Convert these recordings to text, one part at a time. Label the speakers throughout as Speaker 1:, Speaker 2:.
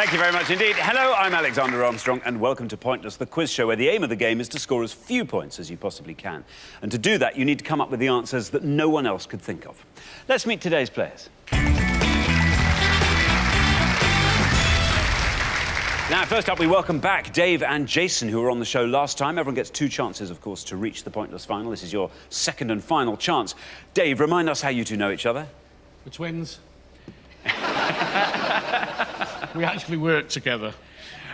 Speaker 1: Thank you very much indeed. Hello, I'm Alexander Armstrong, and welcome to Pointless, the quiz show where the aim of the game is to score as few points as you possibly can. And to do that, you need to come up with the answers that no one else could think of. Let's meet today's players. Now, first up, we welcome back Dave and Jason, who were on the show last time. Everyone gets 2 chances, of course, to reach the Pointless final. This is your second and final chance. Dave, remind us how you two know each other.
Speaker 2: We're twins. We actually work together.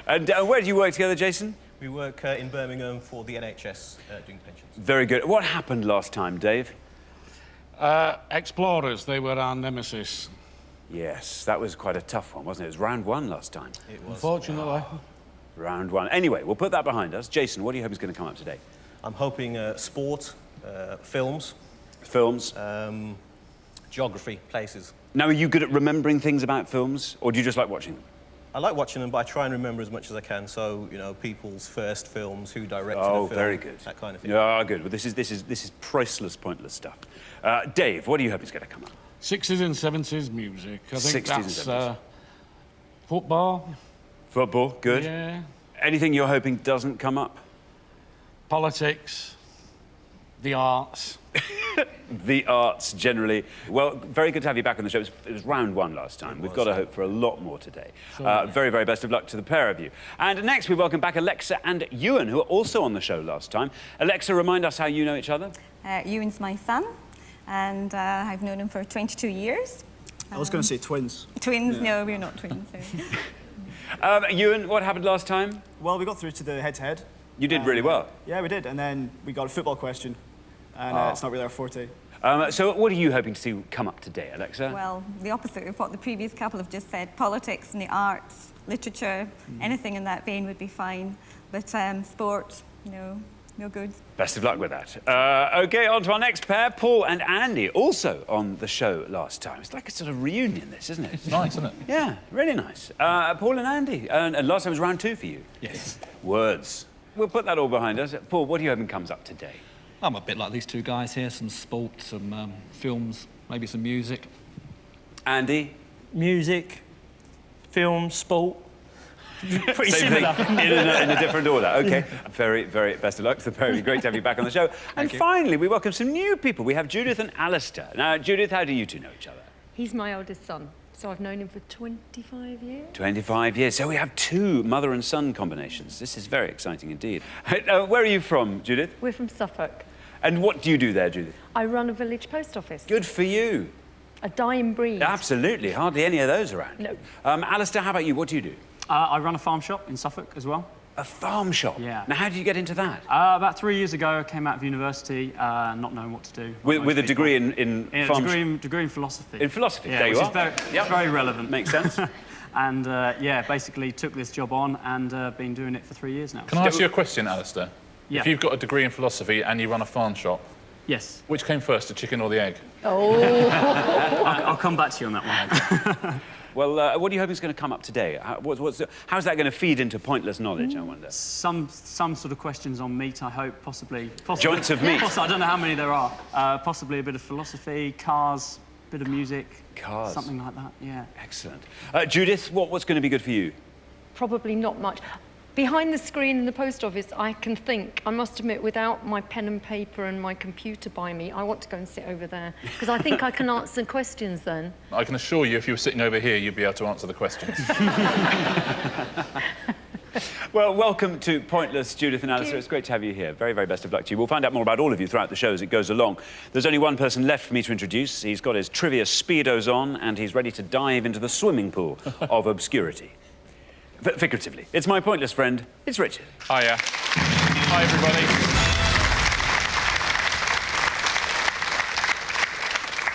Speaker 2: And
Speaker 1: where do you work together, Jason?
Speaker 3: We work in Birmingham for the NHS, doing pensions.
Speaker 1: Very good. What happened last time, Dave?
Speaker 2: Explorers, they were our nemesis.
Speaker 1: Yes, that was quite a tough one, wasn't it? It was round 1 last time.
Speaker 3: It was.
Speaker 2: Unfortunately.
Speaker 1: Round 1. Anyway, we'll put that behind us. Jason, what do you hope is going to come up today?
Speaker 3: I'm hoping sport, films.
Speaker 1: Films.
Speaker 3: Geography, places.
Speaker 1: Now, are you good at remembering things about films, or do you just like watching them?
Speaker 3: I like watching them, but I try and remember as much as I can. So, you know, people's first films, who directed a film.
Speaker 1: Oh, very good.
Speaker 3: That kind of thing.
Speaker 1: Yeah, good. Well, this is priceless, pointless stuff. Dave, what do you hope is going to come up?
Speaker 2: 60s and 70s music. I think
Speaker 1: 60s and
Speaker 2: that's
Speaker 1: 70s.
Speaker 2: football.
Speaker 1: Football, good.
Speaker 2: Yeah.
Speaker 1: Anything you're hoping doesn't come up?
Speaker 2: Politics. The arts.
Speaker 1: The arts, generally. Well, very good to have you back on the show. It was round 1 last time. We've got to hope for a lot more today. Very, very best of luck to the pair of you. And next, we welcome back Alexa and Ewan, who were also on the show last time. Alexa, remind us how you know each other.
Speaker 4: Ewan's my son, and I've known him for 22 years.
Speaker 5: I was going to say twins.
Speaker 4: Twins? Yeah. No, we're not twins. So.
Speaker 1: Ewan, what happened last time?
Speaker 5: Well, we got through to the head-to-head.
Speaker 1: You did really well.
Speaker 5: Yeah, we did. And then we got a football question, and it's not really our forte.
Speaker 1: So what are you hoping to see come up today, Alexa?
Speaker 4: Well, the opposite of what the previous couple have just said. Politics and the arts, literature, anything in that vein would be fine. But sport, no good.
Speaker 1: Best of luck with that. OK, on to our next pair, Paul and Andy, also on the show last time. It's like a sort of reunion, this, isn't it?
Speaker 6: It's nice, isn't it?
Speaker 1: Yeah, really nice. Paul and Andy. And last time was round 2 for you.
Speaker 6: Yes.
Speaker 1: Words. We'll put that all behind us. Paul, what are you hoping comes up today?
Speaker 6: I'm a bit like these two guys here, some sport, some films, maybe some music.
Speaker 1: Andy?
Speaker 7: Music, film, sport. Pretty
Speaker 1: Same
Speaker 7: similar.
Speaker 1: thing, in a different order. OK, very, very best of luck to the pair of you. Great to have you back on the show. And finally, we welcome some new people. We have Judith and Alistair. Now, Judith, how do you two know each other?
Speaker 8: He's my oldest son, so I've known him for 25 years.
Speaker 1: 25 years. So we have 2 mother and son combinations. This is very exciting indeed. Where are you from, Judith?
Speaker 8: We're from Suffolk.
Speaker 1: And what do you do there, Judith?
Speaker 8: I run a village post office.
Speaker 1: Good for you.
Speaker 8: A dying breed.
Speaker 1: Absolutely. Hardly any of those around.
Speaker 8: No.
Speaker 1: Alistair, how about you? What do you do?
Speaker 9: I run a farm shop in Suffolk as well.
Speaker 1: A farm shop?
Speaker 9: Yeah.
Speaker 1: Now, how did you get into that?
Speaker 9: About 3 years ago, I came out of university, not knowing what to do.
Speaker 1: With a degree in farm...
Speaker 9: degree in philosophy.
Speaker 1: In philosophy,
Speaker 9: yeah,
Speaker 1: there you are.
Speaker 9: It's very relevant.
Speaker 1: Makes sense.
Speaker 9: And, yeah, basically took this job on and been doing it for 3 years now.
Speaker 6: Can I ask you a question, Alistair?
Speaker 9: Yeah.
Speaker 6: If you've got a degree in philosophy and you run a farm shshop,
Speaker 9: yes.
Speaker 6: which came first, the chicken or the egg?
Speaker 8: Oh.
Speaker 9: I'll come back to you on that one.
Speaker 1: Well, what do you hope is going to come up today? How's that going to feed into pointless knowledge, I wonder?
Speaker 9: Some sort of questions on meat, I hope, possibly.
Speaker 1: Joints of meat?
Speaker 9: I don't know how many there are. Possibly a bit of philosophy, cars, bit of music.
Speaker 1: Cars?
Speaker 9: Something like that, yeah.
Speaker 1: Excellent. Judith, what's going to be good for you?
Speaker 8: Probably not much. Behind the screen in the post office, I can think. I must admit, without my pen and paper and my computer by me, I want to go and sit over there, because I think I can answer questions then.
Speaker 6: I can assure you, if you were sitting over here, you'd be able to answer the questions.
Speaker 1: Well, welcome to Pointless, Judith and Alistair. It's great to have you here. Very, very best of luck to you. We'll find out more about all of you throughout the show as it goes along. There's only one person left for me to introduce. He's got his trivia speedos on, and he's ready to dive into the swimming pool of obscurity. Figuratively. It's my pointless friend, it's Richard.
Speaker 6: Hiya. Hi, everybody.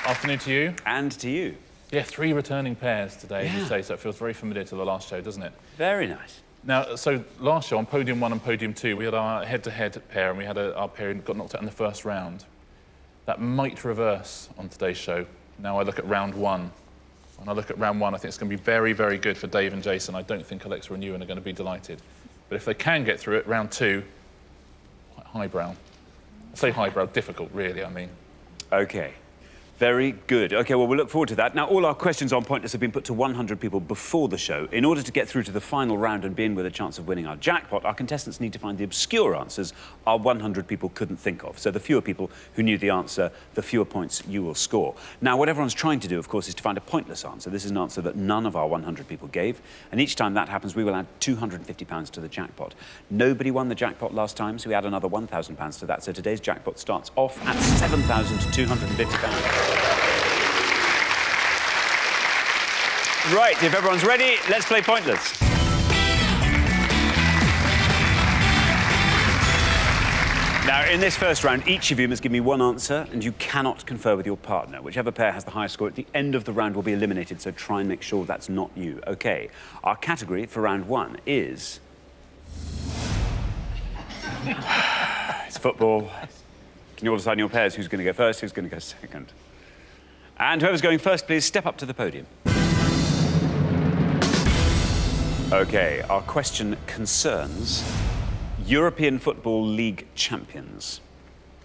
Speaker 6: Afternoon to you.
Speaker 1: And to you.
Speaker 6: Yeah, 3 returning pairs today, as you say, so it feels very familiar to the last show, doesn't it?
Speaker 1: Very nice.
Speaker 6: Now, so last show, on Podium 1 and Podium 2, we had our head-to-head pair, and we had our pair who got knocked out in the first round. That might reverse on today's show. Now I look at round 1. When I look at round 1, I think it's going to be very, very good for Dave and Jason. I don't think Alexa and Ewan are going to be delighted. But if they can get through it, round 2, quite highbrow. I say highbrow, difficult, really, I mean.
Speaker 1: OK. Very good. OK, well, we'll look forward to that. Now, all our questions on Pointless have been put to 100 people before the show. In order to get through to the final round and be in with a chance of winning our jackpot, our contestants need to find the obscure answers our 100 people couldn't think of. So the fewer people who knew the answer, the fewer points you will score. Now, what everyone's trying to do, of course, is to find a pointless answer. This is an answer that none of our 100 people gave. And each time that happens, we will add £250 to the jackpot. Nobody won the jackpot last time, so we add another £1,000 to that. So today's jackpot starts off at £7,250. Right, if everyone's ready, let's play Pointless. Now, in this first round, each of you must give me one answer, and you cannot confer with your partner. Whichever pair has the highest score at the end of the round will be eliminated, so try and make sure that's not you. OK, our category for round 1 is... it's football. Can you all decide in your pairs who's going to go first, who's going to go second? And whoever's going first, please step up to the podium. OK, our question concerns European Football League champions.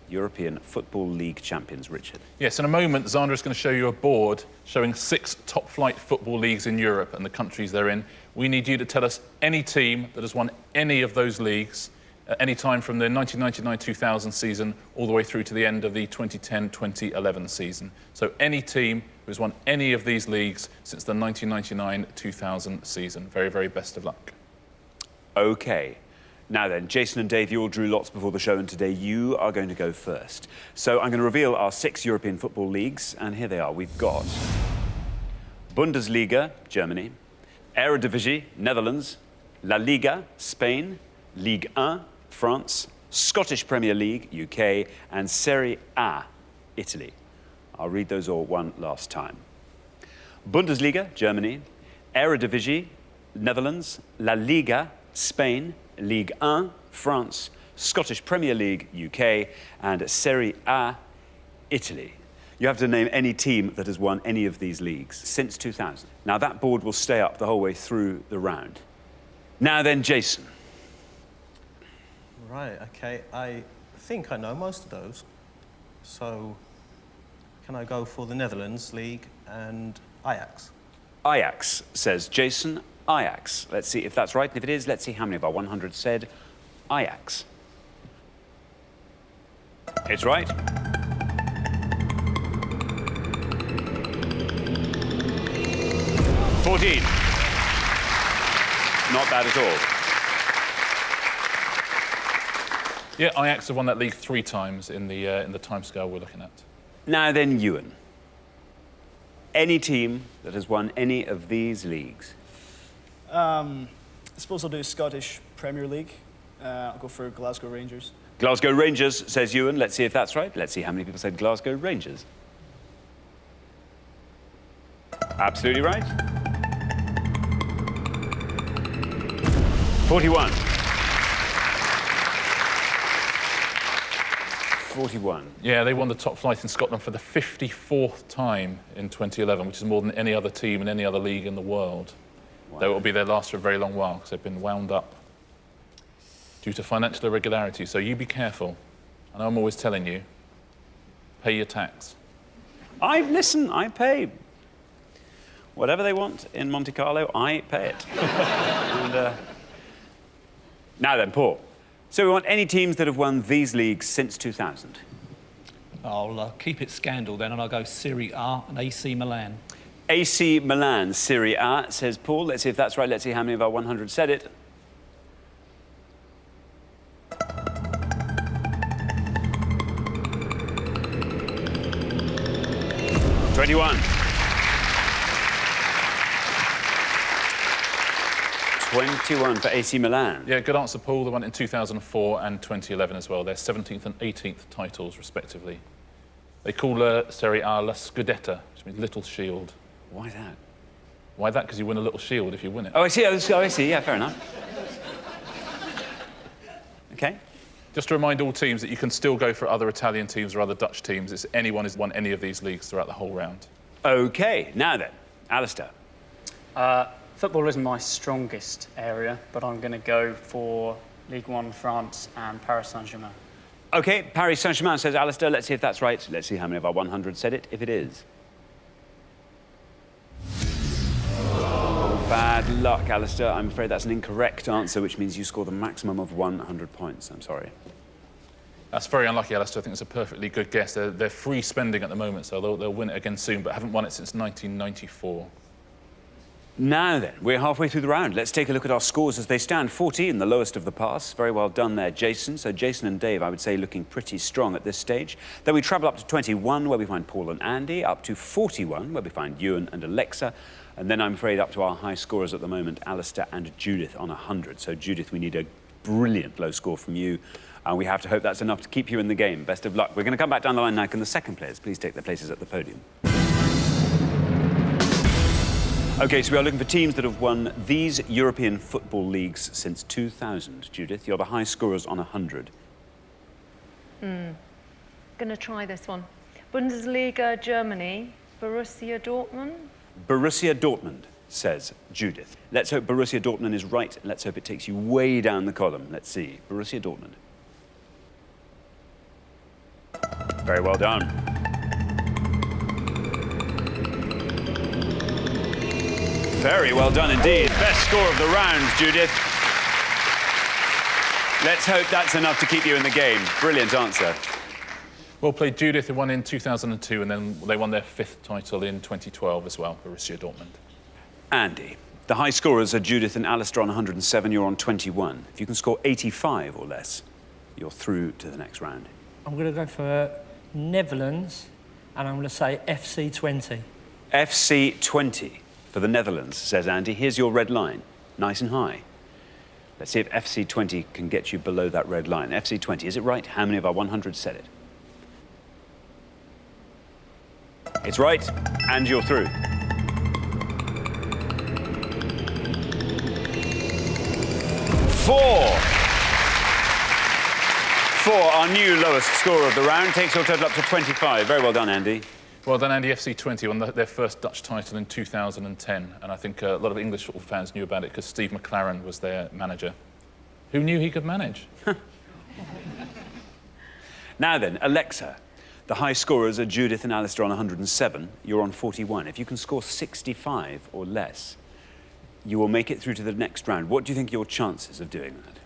Speaker 1: European Football League champions, Richard.
Speaker 6: Yes, in a moment, Xander is going to show you a board showing 6 top-flight football leagues in Europe and the countries they're in. We need you to tell us any team that has won any of those leagues at any time from the 1999-2000 season all the way through to the end of the 2010-2011 season. So any team who has won any of these leagues since the 1999-2000 season. Very, very best of luck.
Speaker 1: OK. Now then, Jason and Dave, you all drew lots before the show, and today you are going to go first. So I'm going to reveal our 6 European football leagues, and here they are. We've got Bundesliga, Germany, Eredivisie, Netherlands, La Liga, Spain, Ligue 1, France, Scottish Premier League, UK, and Serie A, Italy. I'll read those all one last time. Bundesliga, Germany, Eredivisie, Netherlands, La Liga, Spain, Ligue 1, France, Scottish Premier League, UK, and Serie A, Italy. You have to name any team that has won any of these leagues since 2000. Now, that board will stay up the whole way through the round. Now then, Jason.
Speaker 3: Right, OK. I think I know most of those. So, can I go for the Netherlands League and Ajax?
Speaker 1: Ajax, says Jason. Ajax. Let's see if that's right. And if it is, let's see how many of our 100 said Ajax. It's right. $14. Not bad at all.
Speaker 6: Yeah, Ajax have won that league 3 times in the timescale we're looking at.
Speaker 1: Now then, Ewan. Any team that has won any of these leagues?
Speaker 5: I suppose I'll do Scottish Premier League. I'll go for Glasgow Rangers.
Speaker 1: Glasgow Rangers, says Ewan. Let's see if that's right. Let's see how many people said Glasgow Rangers. Absolutely right. 41. 41.
Speaker 6: Yeah, they won the top flight in Scotland for the 54th time in 2011, which is more than any other team in any other league in the world.
Speaker 1: Wow.
Speaker 6: Though it will be their last for a very long while because they've been wound up due to financial irregularity. So you be careful. I know I'm always telling you, pay your tax.
Speaker 1: Listen, I pay whatever they want in Monte Carlo, I pay it. And, now then, Paul. So we want any teams that have won these leagues since 2000.
Speaker 10: I'll keep it scandal then, and I'll go Serie A and AC Milan.
Speaker 1: AC Milan, Serie A, says Paul. Let's see if that's right. Let's see how many of our 100 said it. $21. 21 for AC Milan.
Speaker 6: Yeah, good answer, Paul. They won in 2004 and 2011 as well. Their 17th and 18th titles, respectively. They call Serie A La Scudetta, which means little shield.
Speaker 1: Why that?
Speaker 6: Why that? Because you win a little shield if you win it.
Speaker 1: Oh, I see. Oh, I see. Yeah, fair enough. OK.
Speaker 6: Just to remind all teams that you can still go for other Italian teams or other Dutch teams. It's anyone who's won any of these leagues throughout the whole round.
Speaker 1: OK. Now then, Alistair.
Speaker 9: Football isn't my strongest area, but I'm going to go for Ligue 1 France and Paris Saint-Germain.
Speaker 1: OK, Paris Saint-Germain says Alistair. Let's see if that's right. Let's see how many of our 100 said it, if it is. Bad luck, Alistair. I'm afraid that's an incorrect answer, which means you score the maximum of 100 points. I'm sorry.
Speaker 6: That's very unlucky, Alistair. I think it's a perfectly good guess. They're free spending at the moment, so they'll win it again soon, but haven't won it since 1994.
Speaker 1: Now then, we're halfway through the round. Let's take a look at our scores as they stand. 14, the lowest of the pass. Very well done there, Jason. So Jason and Dave, I would say, looking pretty strong at this stage. Then we travel up to 21, where we find Paul and Andy. Up to 41, where we find Ewan and Alexa. And then I'm afraid up to our high scorers at the moment, Alistair and Judith on 100. So Judith, we need a brilliant low score from you. And we have to hope that's enough to keep you in the game. Best of luck. We're going to come back down the line now. Can the second players please take their places at the podium? OK, so we are looking for teams that have won these European football leagues since 2000. Judith, you're the high scorers on 100.
Speaker 8: Going to try this one. Bundesliga, Germany, Borussia Dortmund.
Speaker 1: Borussia Dortmund, says Judith. Let's hope Borussia Dortmund is right. Let's hope it takes you way down the column. Let's see. Borussia Dortmund. Very well done. Very well done indeed. Best score of the round, Judith. Let's hope that's enough to keep you in the game. Brilliant answer.
Speaker 6: Well played, Judith, who won in 2002, and then they won their 5th title in 2012 as well, Borussia Dortmund.
Speaker 1: Andy, the high scorers are Judith and Alistair on 107. You're on 21. If you can score 85 or less, you're through to the next round.
Speaker 7: I'm going to go for Netherlands, and I'm going to say FC20.
Speaker 1: FC20 for the Netherlands, says Andy. Here's your red line, nice and high. Let's see if FC20 can get you below that red line. FC20, is it right? How many of our 100 said it? It's right, and you're through. Four, our new lowest score of the round, takes your total up to 25. Very well done, Andy.
Speaker 6: Well done, Andy. FC20 won their first Dutch title in 2010, and I think a lot of English football fans knew about it because Steve McLaren was their manager. Who knew he could manage?
Speaker 1: Now then, Alexa. The high scorers are Judith and Alistair on 107. You're on 41. If you can score 65 or less, you will make it through to the next round. What do you think are your chances of doing that?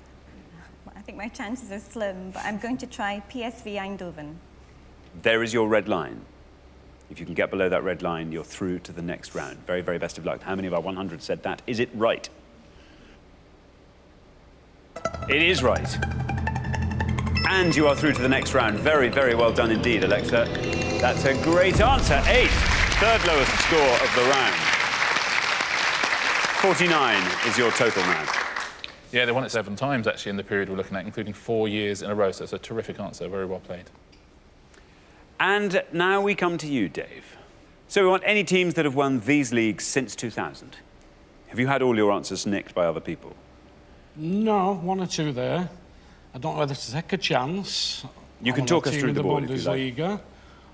Speaker 4: I think my chances are slim, but I'm going to try PSV Eindhoven.
Speaker 1: There is your red line. If you can get below that red line, you're through to the next round. Very, very best of luck. How many of our 100 said that? Is it right? It is right. And you are through to the next round. Very, very well done indeed, Alexa. That's a great answer. 8, third lowest score of the round. 49 is your total now.
Speaker 6: Yeah, they won it 7 times, actually, in the period we're looking at, including 4 years in a row, so it's a terrific answer. Very well played.
Speaker 1: And now we come to you, Dave. So we want any teams that have won these leagues since 2000. Have you had all your answers nicked by other people?
Speaker 2: No, 1 or 2 there. I don't know whether to take a chance.
Speaker 1: You can talk us through the board if you like.
Speaker 2: Bundesliga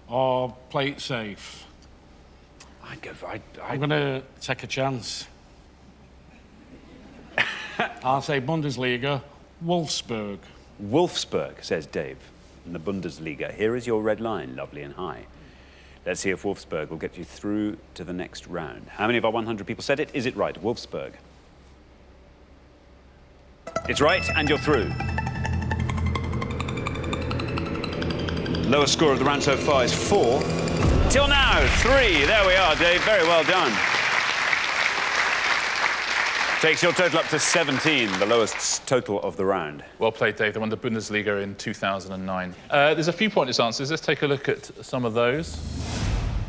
Speaker 2: or play it safe. I'm going to take a chance. I'll say Bundesliga, Wolfsburg.
Speaker 1: Wolfsburg, says Dave, in the Bundesliga. Here is your red line, lovely and high. Let's see if Wolfsburg will get you through to the next round. How many of our 100 people said it? Is it right? Wolfsburg. It's right, and you're through. Lowest score of the round so far is 4. Till now, 3. There we are, Dave. Very well done. Takes your total up to 17, the lowest total of the round.
Speaker 6: Well played, Dave. They won the Bundesliga in 2009. There's a few pointless answers. Let's take a look at some of those.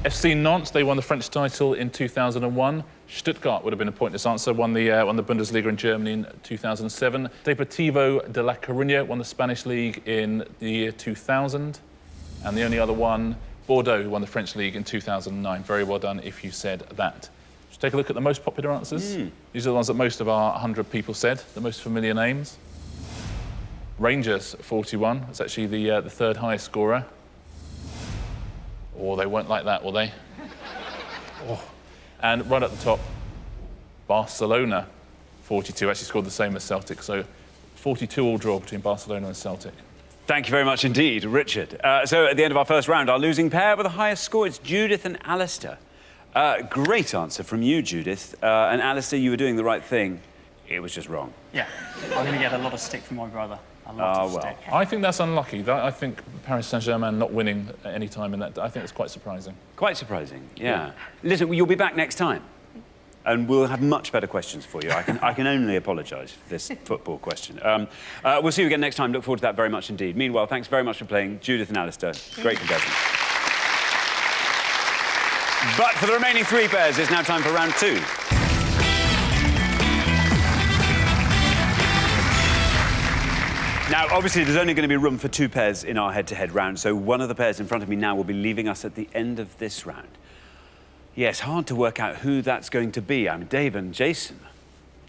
Speaker 6: FC Nantes, they won the French title in 2001. Stuttgart would have been a pointless answer, won the Bundesliga in Germany in 2007. Deportivo de La Coruña won the Spanish league in the year 2000. And the only other one, Bordeaux, who won the French league in 2009. Very well done if you said that. Let's take a look at the most popular answers. These are the ones that most of our 100 people said, the most familiar names. Rangers, 41. That's actually the third highest scorer. Oh, they weren't like that, will they? Oh. And right at the top, Barcelona, 42, actually scored the same as Celtic. So 42 all draw between Barcelona and Celtic.
Speaker 1: Thank you very much indeed, Richard. So at the end of our first round, our losing pair with the highest score, it's Judith and Alistair. Great answer from you, Judith. And Alistair, you were doing the right thing. It was just wrong.
Speaker 9: Yeah, I'm going to get a lot of stick from my brother. A lot of stick.
Speaker 6: I think that's unlucky. I think Paris Saint-Germain not winning at any time in that, I think it's quite surprising.
Speaker 1: Quite surprising, yeah. Listen, you'll be back next time. And we'll have much better questions for you. I can only apologise for this football question. We'll see you again next time. Look forward to that very much indeed. Meanwhile, thanks very much for playing, Judith and Alistair. Great contestants. But for the remaining 3 pairs, it's now time for round 2. Now, obviously, there's only going to be room for 2 pairs in our head-to-head round, so one of the pairs in front of me now will be leaving us at the end of this round. Yes, hard to work out who that's going to be. I mean, Dave and Jason.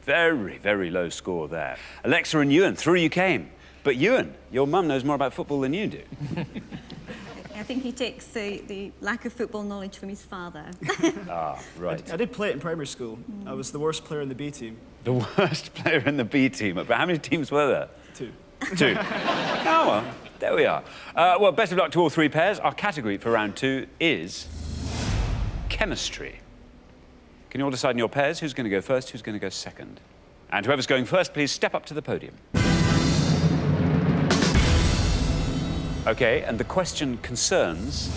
Speaker 1: Very, very low score there. Alexa and Ewan, through you came. But Ewan, your mum knows more about football than you do.
Speaker 4: I think he takes the lack of football knowledge from his father.
Speaker 1: Ah, right.
Speaker 5: I did play it in primary school. I was the worst player in the B team.
Speaker 1: The worst player in the B team. But how many teams were there?
Speaker 5: 2.
Speaker 1: 2. Oh, well, there we are. Well, best of luck to all 3 pairs. Our category for round 2 is chemistry. Can you all decide in your pairs who's going to go first, who's going to go second? And whoever's going first, please step up to the podium. OK, and the question concerns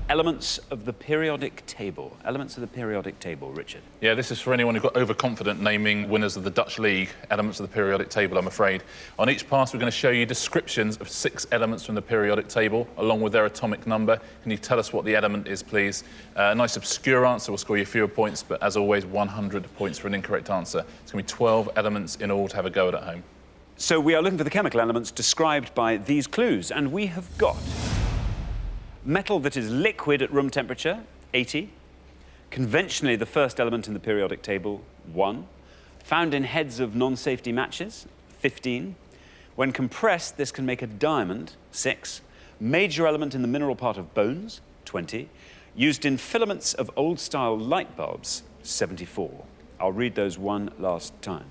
Speaker 1: elements of the periodic table. Elements of the periodic table, Richard.
Speaker 6: Yeah, this is for anyone who got overconfident naming winners of the Dutch League, elements of the periodic table, I'm afraid. On each pass, we're going to show you descriptions of 6 elements from the periodic table, along with their atomic number. Can you tell us what the element is, please? A nice obscure answer will score you fewer points, but as always, 100 points for an incorrect answer. It's going to be 12 elements in all to have a go at home.
Speaker 1: So we are looking for the chemical elements described by these clues, and we have got metal that is liquid at room temperature, 80. Conventionally, the first element in the periodic table, 1. Found in heads of non-safety matches, 15. When compressed, this can make a diamond, 6. Major element in the mineral part of bones, 20. Used in filaments of old-style light bulbs, 74. I'll read those one last time.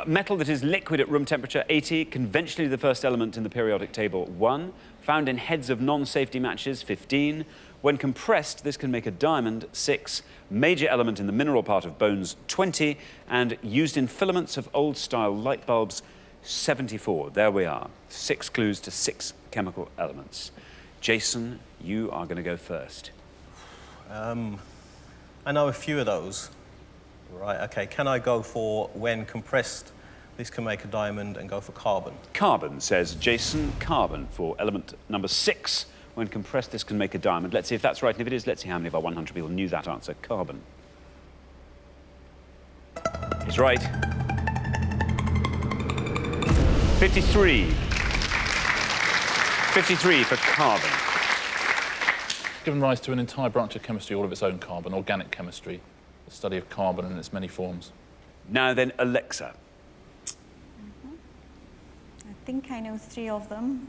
Speaker 1: Metal that is liquid at room temperature, 80. Conventionally, the first element in the periodic table, 1. Found in heads of non-safety matches, 15. When compressed, this can make a diamond, 6. Major element in the mineral part of bones, 20. And used in filaments of old-style light bulbs, 74. There we are. 6 clues to 6 chemical elements. Jason, you are going to go first.
Speaker 3: I know a few of those. Right, OK. Can I go for when compressed, this can make a diamond, and go for carbon?
Speaker 1: Carbon, says Jason. Carbon for element number 6. When compressed, this can make a diamond. Let's see if that's right, and if it is, let's see how many of our 100 people knew that answer. Carbon. It's right. 53. 53 for carbon.
Speaker 6: Given rise to an entire branch of chemistry all of its own, carbon, organic chemistry. The study of carbon in its many forms.
Speaker 1: Now then, Alexa.
Speaker 4: I think I know 3 of them.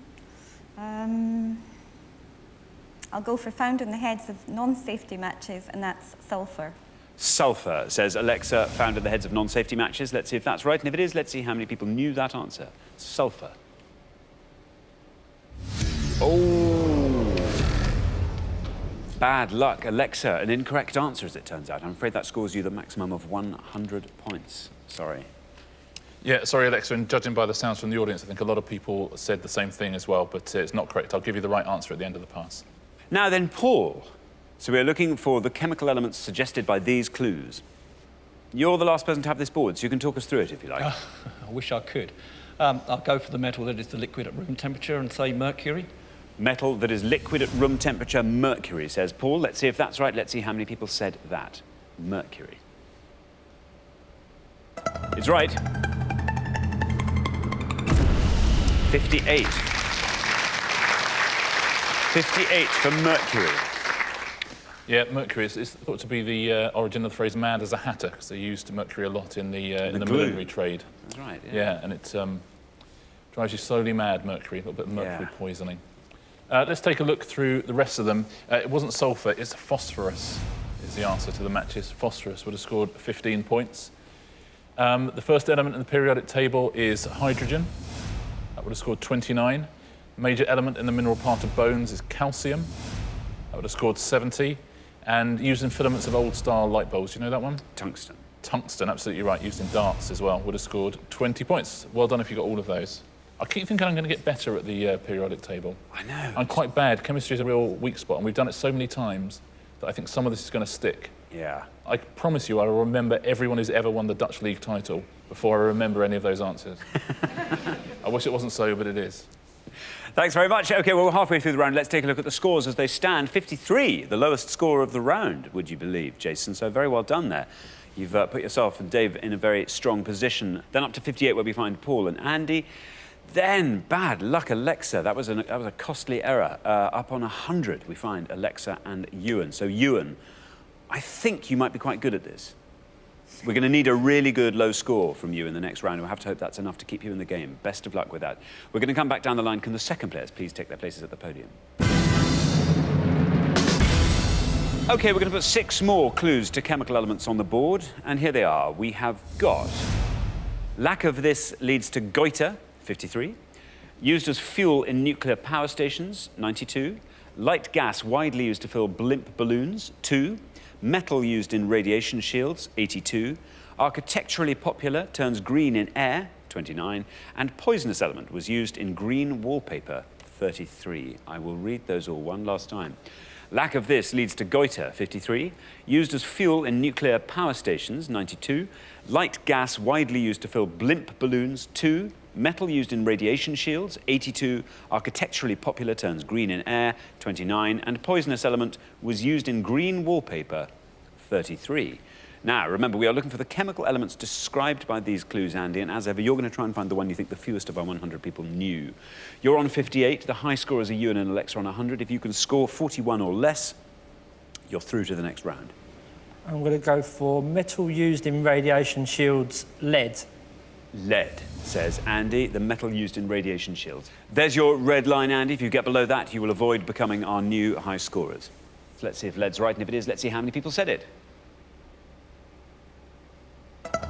Speaker 4: I'll go for found in the heads of non-safety matches, and that's sulphur.
Speaker 1: Sulphur, says Alexa, found in the heads of non-safety matches. Let's see if that's right, and if it is, let's see how many people knew that answer. Sulphur. Oh! Bad luck, Alexa. An incorrect answer, as it turns out. I'm afraid that scores you the maximum of 100 points. Sorry.
Speaker 6: Yeah, sorry, Alexa, and judging by the sounds from the audience, I think a lot of people said the same thing as well, but it's not correct. I'll give you the right answer at the end of the pass.
Speaker 1: Now then, Paul. So we're looking for the chemical elements suggested by these clues. You're the last person to have this board, so you can talk us through it if you like.
Speaker 10: I wish I could. I'll go for the metal that is the liquid at room temperature and say mercury.
Speaker 1: Metal that is liquid at room temperature, mercury, says Paul. Let's see if that's right. Let's see how many people said that. Mercury. It's right. 58. 58 for mercury.
Speaker 6: Yeah, mercury is thought to be the origin of the phrase "mad as a hatter," because they used mercury a lot in the millinery trade.
Speaker 1: That's right.
Speaker 6: Yeah, and it drives you slowly mad. Mercury, a little bit of mercury poisoning. Let's take a look through the rest of them. It wasn't sulphur; it's phosphorus. Is the answer to the matches. Phosphorus would have scored 15 points. The first element in the periodic table is hydrogen. That would have scored 29. Major element in the mineral part of bones is calcium. That would have scored 70. And used in filaments of old-style light bulbs. Do you know that one?
Speaker 1: Tungsten.
Speaker 6: Tungsten, absolutely right. Used in darts as well. Would have scored 20 points. Well done if you got all of those. I keep thinking I'm going to get better at the periodic table.
Speaker 1: I know.
Speaker 6: I'm quite bad. Chemistry is a real weak spot, and we've done it so many times that I think some of this is going to stick.
Speaker 1: Yeah.
Speaker 6: I promise you I will remember everyone who's ever won the Dutch League title before I remember any of those answers. I wish it wasn't so, but it is.
Speaker 1: Thanks very much. OK, well, we're halfway through the round. Let's take a look at the scores as they stand. 53, the lowest score of the round, would you believe, Jason? So very well done there. You've put yourself and Dave in a very strong position. Then up to 58, where we find Paul and Andy. Then, bad luck, Alexa. That was a costly error. Up on 100, we find Alexa and Ewan. So, Ewan, I think you might be quite good at this. We're going to need a really good low score from you in the next round. We'll have to hope that's enough to keep you in the game. Best of luck with that. We're going to come back down the line. Can the second players please take their places at the podium? OK, we're going to put 6 more clues to chemical elements on the board. And here they are. We have got lack of this leads to goiter, 53. Used as fuel in nuclear power stations, 92. Light gas widely used to fill blimp balloons, 2. Metal used in radiation shields, 82. Architecturally popular, turns green in air, 29. And poisonous element was used in green wallpaper, 33. I will read those all one last time. Lack of this leads to goiter, 53. Used as fuel in nuclear power stations, 92. Light gas widely used to fill blimp balloons, 2. Metal used in radiation shields, 82. Architecturally popular, turns green in air, 29. And poisonous element was used in green wallpaper, 33. Now, remember, we are looking for the chemical elements described by these clues, Andy, and as ever, you're going to try and find the one you think the fewest of our 100 people knew. You're on 58. The high scorers are Ewan and Alexa on 100. If you can score 41 or less, you're through to the next round.
Speaker 7: I'm going to go for metal used in radiation shields, lead.
Speaker 1: Lead, says Andy, the metal used in radiation shields. There's your red line, Andy. If you get below that, you will avoid becoming our new high scorers. So let's see if lead's right, and if it is, let's see how many people said it.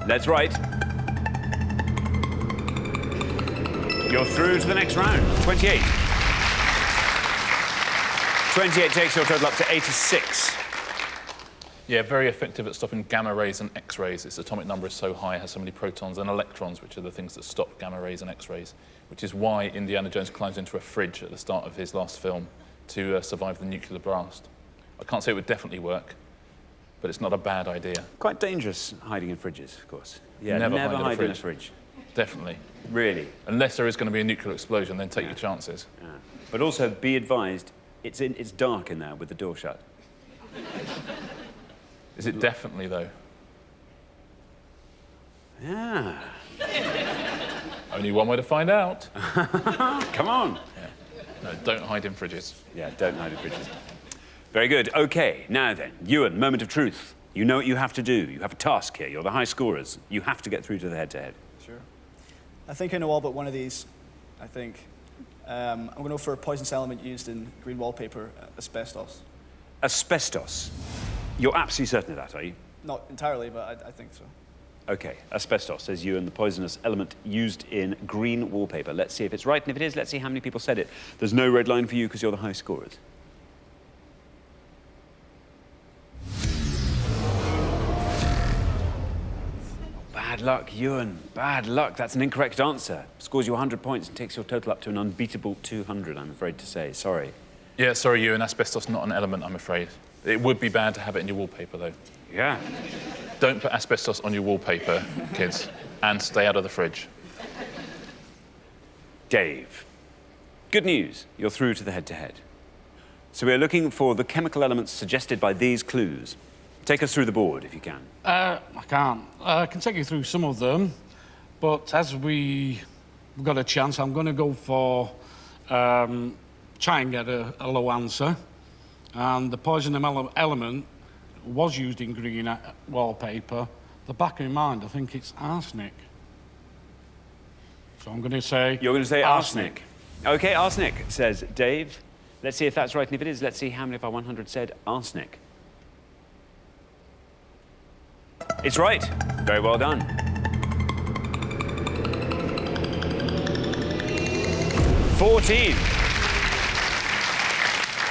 Speaker 1: Lead's right. You're through to the next round. 28. 28 takes your total up to 86.
Speaker 6: Yeah, very effective at stopping gamma rays and X-rays. Its atomic number is so high, it has so many protons and electrons, which are the things that stop gamma rays and X-rays, which is why Indiana Jones climbs into a fridge at the start of his last film to survive the nuclear blast. I can't say it would definitely work, but it's not a bad idea.
Speaker 1: Quite dangerous hiding in fridges, of course. Yeah, never hide in a fridge.
Speaker 6: Definitely.
Speaker 1: Really?
Speaker 6: Unless there is going to be a nuclear explosion, then take your chances.
Speaker 1: Yeah. But also, be advised, it's dark in there with the door shut.
Speaker 6: Is it definitely, though?
Speaker 1: Yeah.
Speaker 6: Only one way to find out.
Speaker 1: Come on.
Speaker 6: Yeah. No, don't hide in fridges.
Speaker 1: Yeah, don't hide in fridges. Very good. OK, now then, Ewan, moment of truth. You know what you have to do. You have a task here. You're the high scorers. You have to get through to the head-to-head.
Speaker 5: Sure. I think I know all but one of these, I think. I'm going to go for a poisonous element used in green wallpaper, asbestos.
Speaker 1: Asbestos. You're absolutely certain of that, are you?
Speaker 5: Not entirely, but I think so.
Speaker 1: OK, asbestos, says Ewan, the poisonous element used in green wallpaper. Let's see if it's right, and if it is, let's see how many people said it. There's no red line for you because you're the high scorers. Bad luck, Ewan. Bad luck. That's an incorrect answer. Scores you 100 points and takes your total up to an unbeatable 200, I'm afraid to say. Sorry.
Speaker 6: Yeah, sorry, Ewan. Asbestos not an element, I'm afraid. It would be bad to have it in your wallpaper, though.
Speaker 1: Yeah.
Speaker 6: Don't put asbestos on your wallpaper, kids, and stay out of the fridge.
Speaker 1: Dave. Good news. You're through to the head-to-head. So we're looking for the chemical elements suggested by these clues. Take us through the board, if you can.
Speaker 2: I can't. I can take you through some of them, but as we've got a chance, I'm going to go for try and get a low answer. And the poison element was used in green wallpaper. The back of my mind, I think it's arsenic. So I'm going to say...
Speaker 1: You're going to say arsenic. OK, arsenic, says Dave. Let's see if that's right, and if it is, let's see how many of our 100 said arsenic. It's right. Very well done. 14.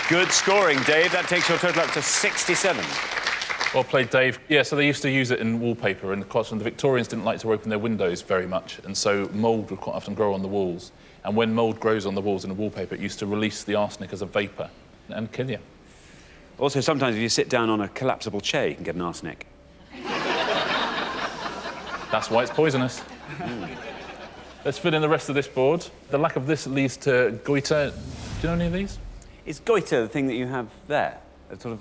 Speaker 1: Good scoring, Dave. That takes your total up to 67.
Speaker 6: Well played, Dave. Yeah, so they used to use it in wallpaper, and of course, the Victorians didn't like to open their windows very much, and so mould would quite often grow on the walls. And when mould grows on the walls in a wallpaper, it used to release the arsenic as a vapour and kill you.
Speaker 1: Also, sometimes if you sit down on a collapsible chair, you can get an arsenic.
Speaker 6: That's why it's poisonous. Let's fill in the rest of this board. The lack of this leads to goiter. Do you know any of these?
Speaker 1: Is goiter the thing that you have there? A sort of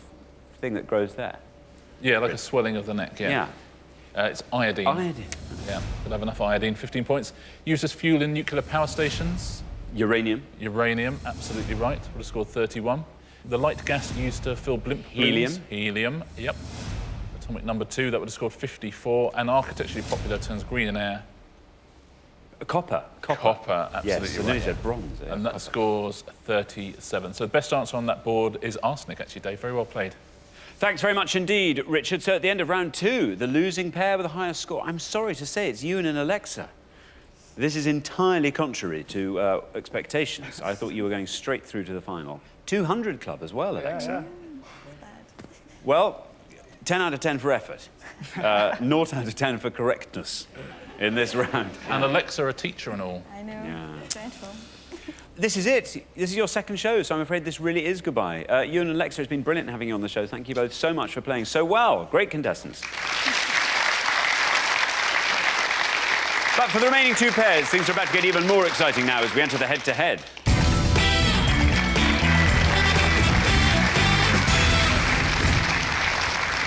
Speaker 1: thing that grows there?
Speaker 6: Yeah, like a swelling of the neck, yeah. It's iodine.
Speaker 1: Iodine.
Speaker 6: Yeah, could have enough iodine, 15 points. Used as fuel in nuclear power stations.
Speaker 1: Uranium.
Speaker 6: Uranium, absolutely right. Would have scored 31. The light gas used to fill blimp balloons.
Speaker 1: Helium.
Speaker 6: Helium, yep. Atomic number 2, that would have scored 54. And architecturally popular, turns green in air.
Speaker 1: Copper.
Speaker 6: Copper, absolutely
Speaker 1: yes,
Speaker 6: right.
Speaker 1: and then you said bronze. Yeah.
Speaker 6: And that scores 37. So the best answer on that board is arsenic, actually, Dave. Very well played.
Speaker 1: Thanks very much indeed, Richard. So at the end of round 2, the losing pair with the highest score, I'm sorry to say, it's Ewan and Alexa. This is entirely contrary to expectations. I thought you were going straight through to the final. 200 club as well, Alexa. Well, 10 out of 10 for effort. 0 out of 10 for correctness in this round.
Speaker 6: And Alexa, a teacher and all.
Speaker 4: I know.
Speaker 1: Yeah.
Speaker 4: Dreadful.
Speaker 1: This is it. This is your second show, so I'm afraid this really is goodbye. Ewan and Alexa, it's been brilliant having you on the show. Thank you both so much for playing so well. Great contestants. But for the remaining 2 pairs, things are about to get even more exciting now as we enter the head-to-head.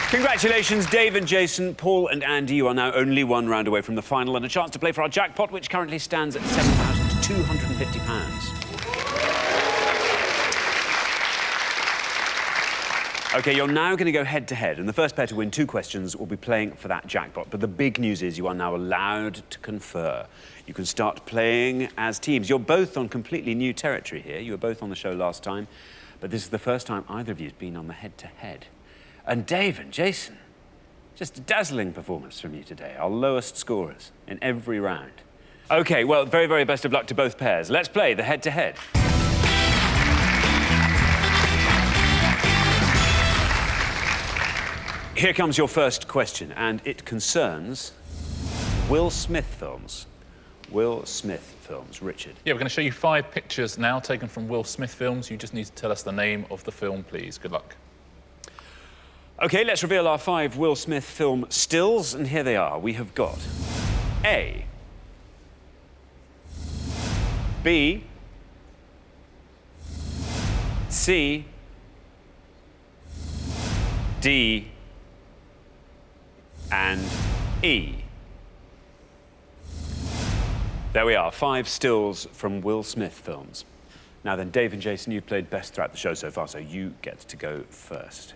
Speaker 1: Congratulations, Dave and Jason, Paul and Andy. You are now only 1 round away from the final and a chance to play for our jackpot, which currently stands at £7,250. OK, you're now going to go head-to-head, and the first pair to win 2 questions will be playing for that jackpot. But the big news is you are now allowed to confer. You can start playing as teams. You're both on completely new territory here. You were both on the show last time, but this is the first time either of you has been on the head-to-head. And Dave and Jason, just a dazzling performance from you today, our lowest scorers in every round. OK, well, very, very best of luck to both pairs. Let's play the head-to-head. Here comes your first question, and it concerns Will Smith films. Will Smith films. Richard.
Speaker 6: Yeah, we're going to show you 5 pictures now taken from Will Smith films. You just need to tell us the name of the film, please. Good luck.
Speaker 1: OK, let's reveal our 5 Will Smith film stills, and here they are. We have got A, B, C, D, and E. There we are, 5 stills from Will Smith films. Now then, Dave and Jason, you've played best throughout the show so far, so you get to go first.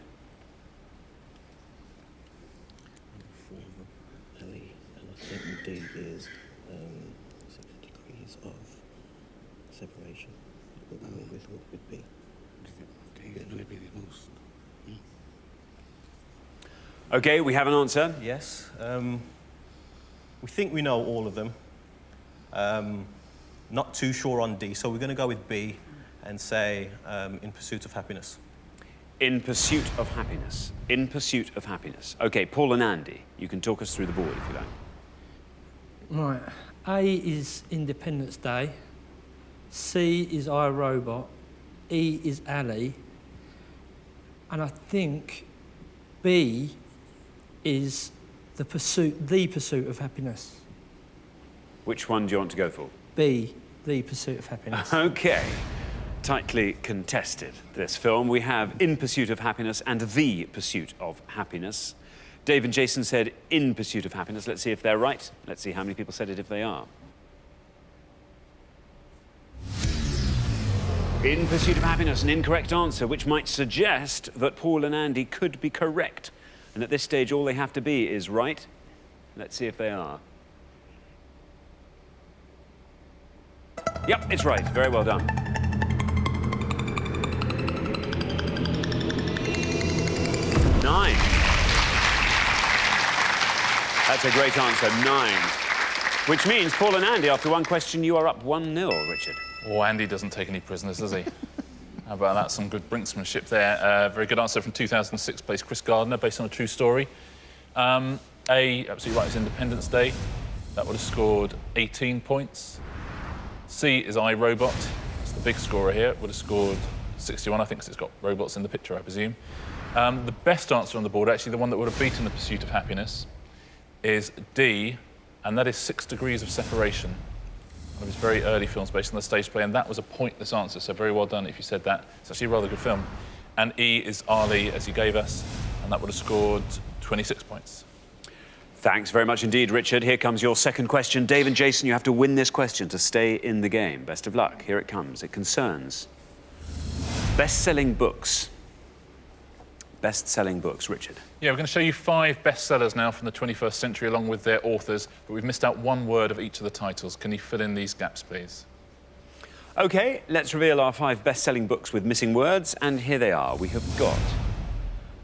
Speaker 3: And I think D is 6 degrees of separation. What would be?
Speaker 1: OK, we have an answer.
Speaker 3: Yes. We think we know all of them. Not too sure on D, so we're going to go with B and say In Pursuit of Happiness.
Speaker 1: In Pursuit of Happiness. In Pursuit of Happiness. OK, Paul and Andy, you can talk us through the board if you like.
Speaker 7: Right. A is Independence Day. C is I, Robot. E is Ali. And I think B is the pursuit of happiness.
Speaker 1: Which one do you want to go for?
Speaker 7: B, the pursuit of happiness.
Speaker 1: OK. Tightly contested, this film. We have In Pursuit of Happiness and The Pursuit of Happiness. Dave and Jason said In Pursuit of Happiness. Let's see if they're right. Let's see how many people said it if they are. In Pursuit of Happiness, an incorrect answer, which might suggest that Paul and Andy could be correct. And at this stage, all they have to be is right. Let's see if they are. Yep, it's right. Very well done. Nine. That's a great answer, 9. Which means, Paul and Andy, after one question, you are up 1-0, Richard.
Speaker 6: Oh, Andy doesn't take any prisoners, does he? How about that? Some good brinksmanship there. Very good answer from 2006, plays Chris Gardner, based on a true story. A, absolutely right, it's Independence Day. That would have scored 18 points. C is iRobot. It's the big scorer here. It would have scored 61, I think, because it's got robots in the picture, I presume. The best answer on the board, actually the one that would have beaten The Pursuit of Happiness, is D, and that is 6 Degrees of Separation. One of his very early films based on the stage play, and that was a pointless answer, so very well done if you said that. It's actually a rather good film. And E is Ali, as you gave us, and that would have scored 26 points.
Speaker 1: Thanks very much indeed, Richard. Here comes your second question. Dave and Jason, you have to win this question to stay in the game. Best of luck. Here it comes. It concerns best-selling books. Best-selling books. Richard.
Speaker 6: Yeah, we're going to show you 5 bestsellers now from the 21st century, along with their authors, but we've missed out one word of each of the titles. Can you fill in these gaps, please?
Speaker 1: OK, let's reveal our 5 best-selling books with missing words, and here they are. We have got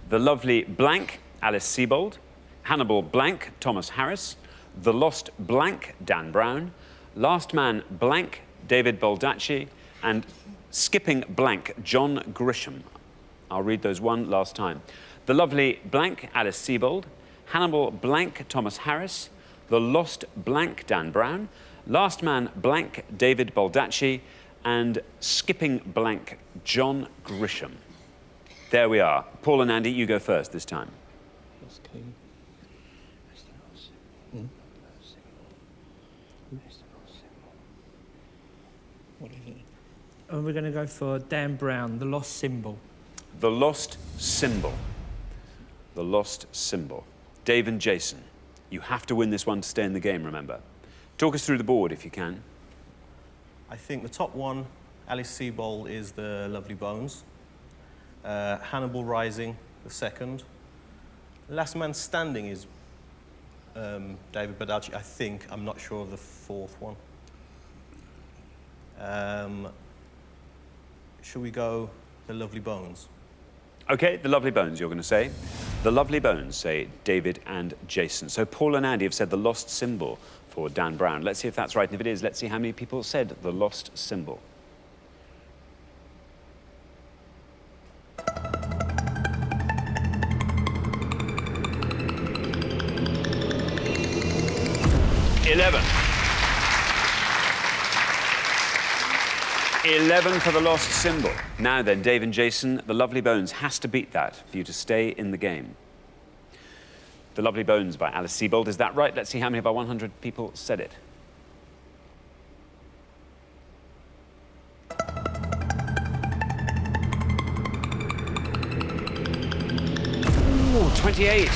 Speaker 1: The Lovely Blank, Alice Sebold, Hannibal Blank, Thomas Harris, The Lost Blank, Dan Brown, Last Man Blank, David Baldacci, and Skipping Blank, John Grisham. I'll read those one last time. The Lovely Blank, Alice Sebold, Hannibal Blank, Thomas Harris, The Lost Blank, Dan Brown, Last Man Blank, David Baldacci, and Skipping Blank, John Grisham. There we are. Paul and Andy, you go first this time.
Speaker 7: What is it? And we're going to go for Dan Brown, The Lost Symbol.
Speaker 1: The Lost Symbol. The Lost Symbol. Dave and Jason, you have to win this one to stay in the game, remember. Talk us through the board if you can.
Speaker 3: I think the top one, Alice Sebold, is The Lovely Bones. Hannibal Rising, the second. Last Man Standing is David Baldacci, I think. I'm not sure of the fourth one. Shall we go The Lovely Bones?
Speaker 1: OK, The Lovely Bones, you're going to say. The Lovely Bones, say David and Jason. So Paul and Andy have said The Lost Symbol for Dan Brown. Let's see if that's right, and if it is, let's see how many people said The Lost Symbol. Eleven for The Lost Symbol. Now then, Dave and Jason, The Lovely Bones has to beat that for you to stay in the game. The Lovely Bones by Alice Sebold, is that right? Let's see how many of our 100 people said it. Ooh, 28.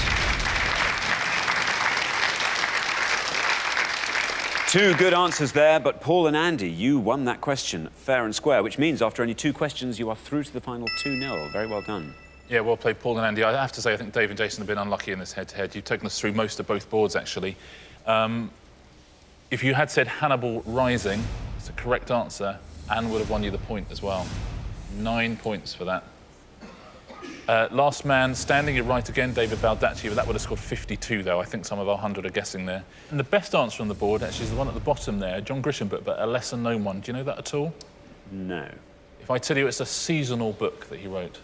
Speaker 1: 2 good answers there, but Paul and Andy, you won that question fair and square, which means after only 2 questions, you are through to the final 2-0. Very well done.
Speaker 6: Yeah, well played, Paul and Andy. I have to say, I think Dave and Jason have been unlucky in this head-to-head. You've taken us through most of both boards, actually. If you had said Hannibal Rising, it's the correct answer, Anne would have won you the point as well. 9 points for that. Last Man Standing, you're right again, David Baldacci, but that would have scored 52, though. I think some of our 100 are guessing there. And the best answer on the board, actually, is the one at the bottom there, John Grisham book, but a lesser-known one. Do you know that at all?
Speaker 1: No.
Speaker 6: If I tell you it's a seasonal book that he wrote.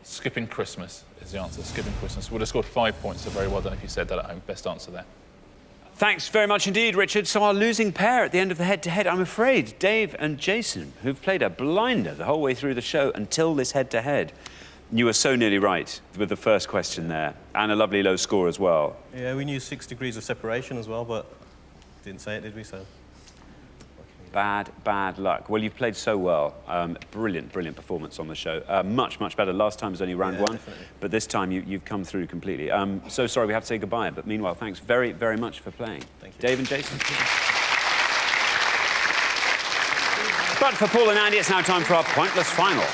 Speaker 6: Skipping Christmas is the answer. Skipping Christmas. Would have scored 5 points, so very well done if you said that at home. Best answer there.
Speaker 1: Thanks very much indeed, Richard. So our losing pair at the end of the head-to-head, I'm afraid, Dave and Jason, who've played a blinder the whole way through the show until this head-to-head. You were so nearly right with the first question there, and a lovely low score as well.
Speaker 3: Yeah, we knew 6 degrees of separation as well, but didn't say it, did we? So
Speaker 1: bad luck. Well, you've played so well. Brilliant performance on the show. Much better. Last time was only round 1,
Speaker 3: definitely.
Speaker 1: but this time you've come through completely. So sorry we have to say goodbye, but meanwhile, thanks very much for playing.
Speaker 3: Thank you.
Speaker 1: Dave and Jason. But for Paul and Andy, it's now time for our pointless final.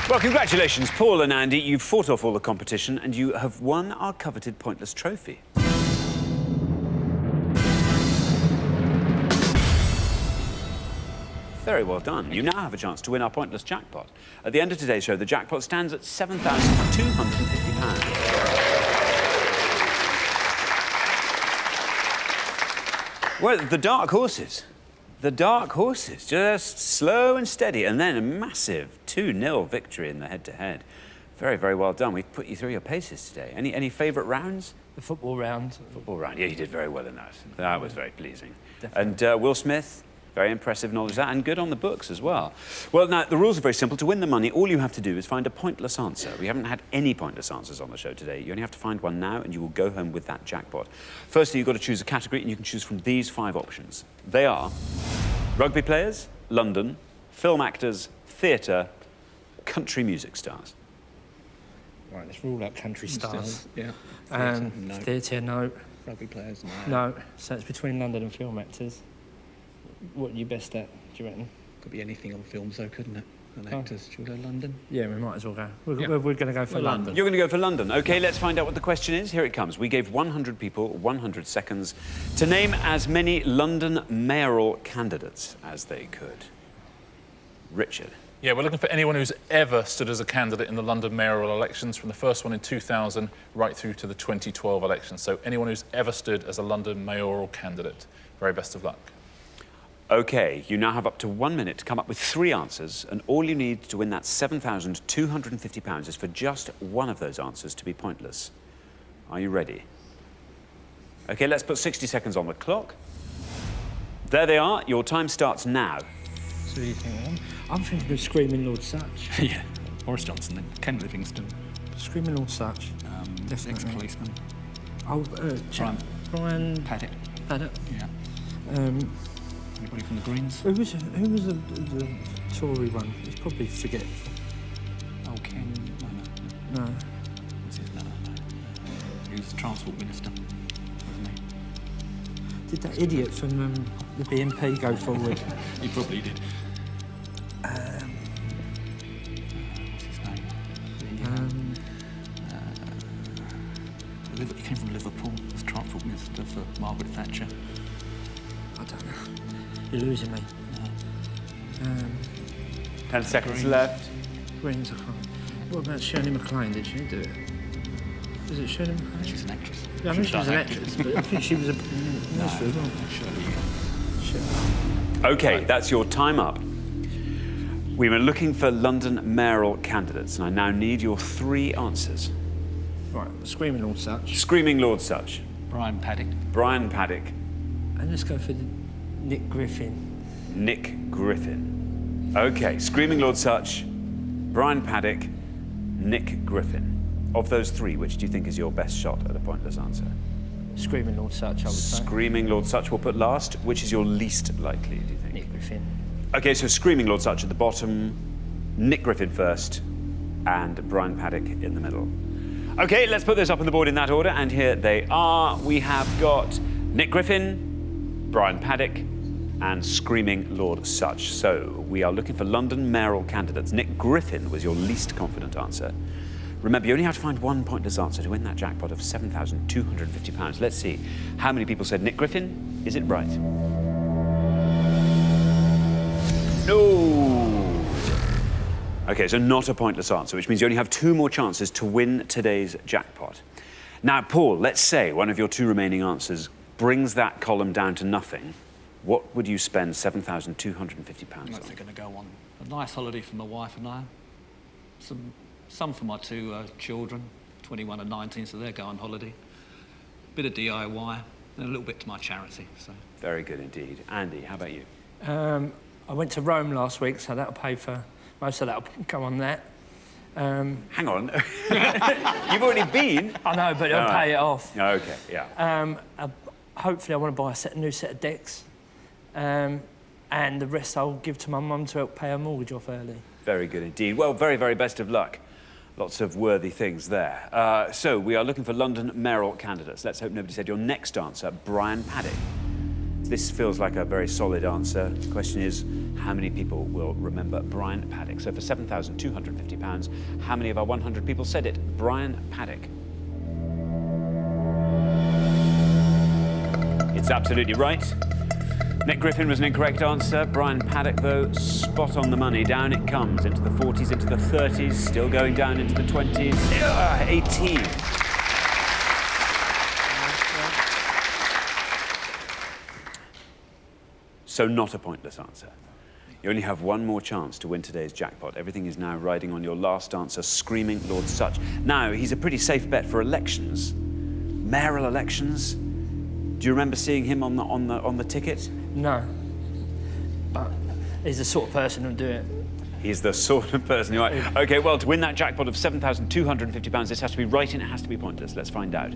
Speaker 1: Well, congratulations, Paul and Andy. You've fought off all the competition and you have won our coveted pointless trophy. Very well done. You now have a chance to win our pointless jackpot. At the end of today's show, the jackpot stands at £7,250. Well, the dark horses. The dark horses, just slow and steady, and then a massive 2-0 victory in the head-to-head. Very, very well done. We've put you through your paces today. Any favourite rounds?
Speaker 7: The football round.
Speaker 1: Football round, yeah, you did very well in that. That was very pleasing.
Speaker 7: Definitely.
Speaker 1: And Will Smith, very impressive knowledge of that, and good on the books as well. Well, now, the rules are very simple. To win the money, all you have to do is find a pointless answer. We haven't had any pointless answers on the show today. You only have to find one now, and you will go home with that jackpot. Firstly, you've got to choose a category, and you can choose from these 5 options. They are rugby players, London, film actors, theatre, country music stars.
Speaker 10: Right, let's rule out country stars. Yeah.
Speaker 7: No. Theatre, no.
Speaker 10: Rugby players,
Speaker 7: No. So it's between London and film actors. What are you best at, do you reckon?
Speaker 10: Could be anything on films, though, couldn't it? And actors. Should we go London?
Speaker 7: Yeah, we might as well go. We're going to go for London.
Speaker 1: You're going to go for London. OK, let's find out what the question is. Here it comes. We gave 100 people 100 seconds to name as many London mayoral candidates as they could. Richard.
Speaker 6: Yeah, we're looking for anyone who's ever stood as a candidate in the London mayoral elections, from the first one in 2000 right through to the 2012 elections. So anyone who's ever stood as a London mayoral candidate. Very best of luck.
Speaker 1: OK, you now have up to 1 minute to come up with 3 answers, and all you need to win that £7,250 is for just one of those answers to be pointless. Are you ready? OK, let's put 60 seconds on the clock. There they are. Your time starts now.
Speaker 7: So what do you think? I'm thinking of Screaming Lord Sutch.
Speaker 10: Yeah. Boris Johnson, then. Ken Livingstone.
Speaker 7: Screaming Lord Sutch. Definitely.
Speaker 10: Ex-policeman.
Speaker 7: Oh, Brian
Speaker 10: Paddock.
Speaker 7: Paddock.
Speaker 10: Yeah. Anybody from the Greens?
Speaker 7: Who was the Tory one? He's probably forgetful.
Speaker 10: Oh, Ken. No. What's his name? He was the Transport Minister, wasn't he?
Speaker 7: Did that idiot from the BNP go forward?
Speaker 10: He probably did. What's his name? He came from Liverpool. He was Transport Minister for Margaret Thatcher.
Speaker 7: I don't know. You're losing me.
Speaker 1: 10 seconds left.
Speaker 7: Greens, I can't. What about Shirley MacLaine? Did she do it? Was it Shirley MacLaine?
Speaker 10: She's an actress.
Speaker 7: Yeah, I know she was an actress, but I think she was a nursery as well.
Speaker 10: Shirley.
Speaker 1: OK, that's your time up. We were looking for London mayoral candidates, and I now need your 3 answers.
Speaker 7: Right, Screaming Lord Sutch.
Speaker 1: Screaming Lord Sutch.
Speaker 10: Brian Paddock.
Speaker 1: Brian Paddock.
Speaker 7: And let's go for Nick Griffin.
Speaker 1: Nick Griffin. OK, Screaming Lord Sutch, Brian Paddock, Nick Griffin. Of those 3, which do you think is your best shot at a pointless answer?
Speaker 7: Screaming Lord Sutch, I would say.
Speaker 1: Screaming Lord Sutch we'll put last. Which is your least likely, do you think?
Speaker 7: Nick Griffin.
Speaker 1: OK, so Screaming Lord Sutch at the bottom, Nick Griffin first, and Brian Paddock in the middle. OK, let's put those up on the board in that order, and here they are. We have got Nick Griffin, Brian Paddock, and Screaming Lord Sutch. So we are looking for London mayoral candidates. Nick Griffin was your least confident answer. Remember, you only have to find one pointless answer to win that jackpot of £7,250. Let's see how many people said Nick Griffin. Is it right? No! OK, so not a pointless answer, which means you only have 2 more chances to win today's jackpot. Now, Paul, let's say one of your 2 remaining answers brings that column down to nothing. What would you spend £7,250 on?
Speaker 10: I'm going to go on a nice holiday for my wife and I. Some for my 2 children, 21 and 19, so they're going on holiday. Bit of DIY, and a little bit to my charity. So.
Speaker 1: Very good indeed. Andy, how about you?
Speaker 7: I went to Rome last week, so that'll pay for... Most of that'll go on that.
Speaker 1: Hang on. You've already been?
Speaker 7: I know, but it'll pay it off.
Speaker 1: OK, yeah.
Speaker 7: Hopefully I want to buy a new set of decks. And the rest I'll give to my mum to help pay her mortgage off early.
Speaker 1: Very good indeed. Well, very, very best of luck. Lots of worthy things there. So we are looking for London mayoral candidates. Let's hope nobody said your next answer, Brian Paddock. This feels like a very solid answer. The question is, how many people will remember Brian Paddock? So for £7,250, how many of our 100 people said it? Brian Paddock. It's absolutely right. Nick Griffin was an incorrect answer. Brian Paddock, though, spot on the money. Down it comes, into the 40s, into the 30s, still going down into the 20s. 18. So not a pointless answer. You only have one more chance to win today's jackpot. Everything is now riding on your last answer, Screaming Lord Sutch. Now, he's a pretty safe bet for elections. Mayoral elections. Do you remember seeing him on the ticket?
Speaker 7: No. But he's the sort of person who'll do it.
Speaker 1: He's the sort of person who... OK, well, to win that jackpot of £7,250, this has to be right and it has to be pointless. Let's find out.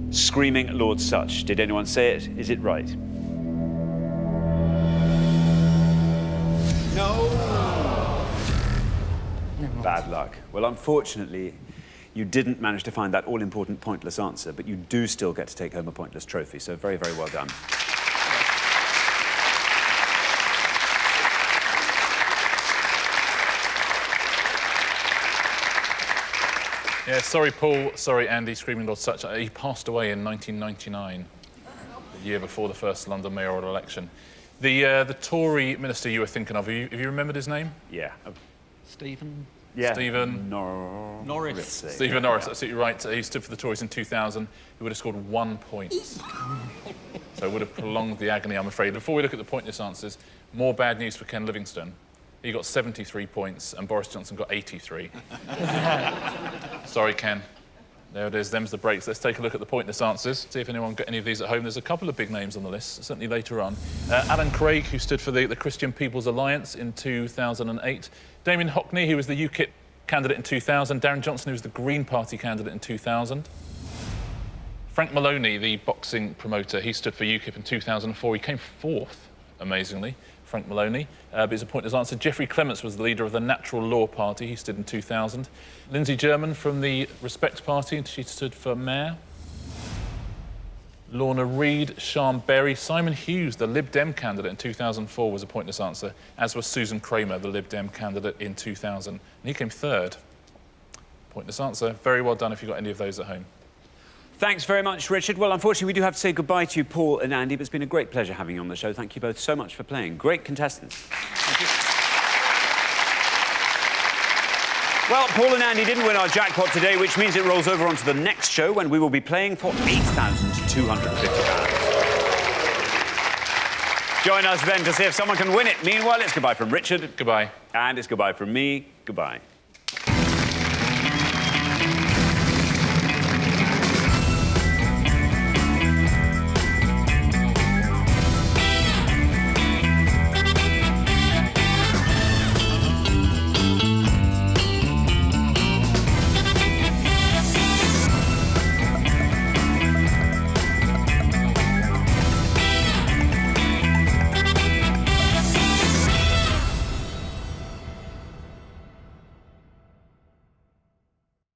Speaker 1: Screaming Lord Sutch. Did anyone say it? Is it right? No. Bad luck. Well, unfortunately, you didn't manage to find that all-important pointless answer, but you do still get to take home a pointless trophy, so very, very well done.
Speaker 6: Yeah, sorry, Paul. Sorry, Andy. Screaming Lord Sutch. He passed away in 1999, the year before the first London mayoral election. The Tory minister you were thinking of, have you remembered his name?
Speaker 1: Yeah.
Speaker 10: Stephen?
Speaker 1: Yeah.
Speaker 6: Stephen
Speaker 10: Norris.
Speaker 6: Stephen Norris, absolutely right. He stood for the Tories in 2000. He would have scored 1 point. So it would have prolonged the agony, I'm afraid. Before we look at the pointless answers, more bad news for Ken Livingstone. He got 73 points and Boris Johnson got 83. Sorry, Ken. There it is, them's the breaks. Let's take a look at the pointless answers, see if anyone got any of these at home. There's a couple of big names on the list, certainly later on. Alan Craig, who stood for the Christian People's Alliance in 2008. Damien Hockney, who was the UKIP candidate in 2000. Darren Johnson, who was the Green Party candidate in 2000. Frank Maloney, the boxing promoter, he stood for UKIP in 2004. He came fourth, amazingly. Frank Maloney, but it's a pointless answer. Geoffrey Clements was the leader of the Natural Law Party. He stood in 2000. Lindsay German from the Respect Party, and she stood for mayor. Lorna Reid, Sian Berry, Simon Hughes, the Lib Dem candidate in 2004 was a pointless answer, as was Susan Kramer, the Lib Dem candidate in 2000. And he came third. Pointless answer. Very well done if you got any of those at home.
Speaker 1: Thanks very much, Richard. Well, unfortunately, we do have to say goodbye to you, Paul and Andy, but it's been a great pleasure having you on the show. Thank you both so much for playing. Great contestants. Thank you. Well, Paul and Andy didn't win our jackpot today, which means it rolls over onto the next show when we will be playing for £8,250. Join us then to see if someone can win it. Meanwhile, it's goodbye from Richard.
Speaker 6: Goodbye.
Speaker 1: And it's goodbye from me. Goodbye.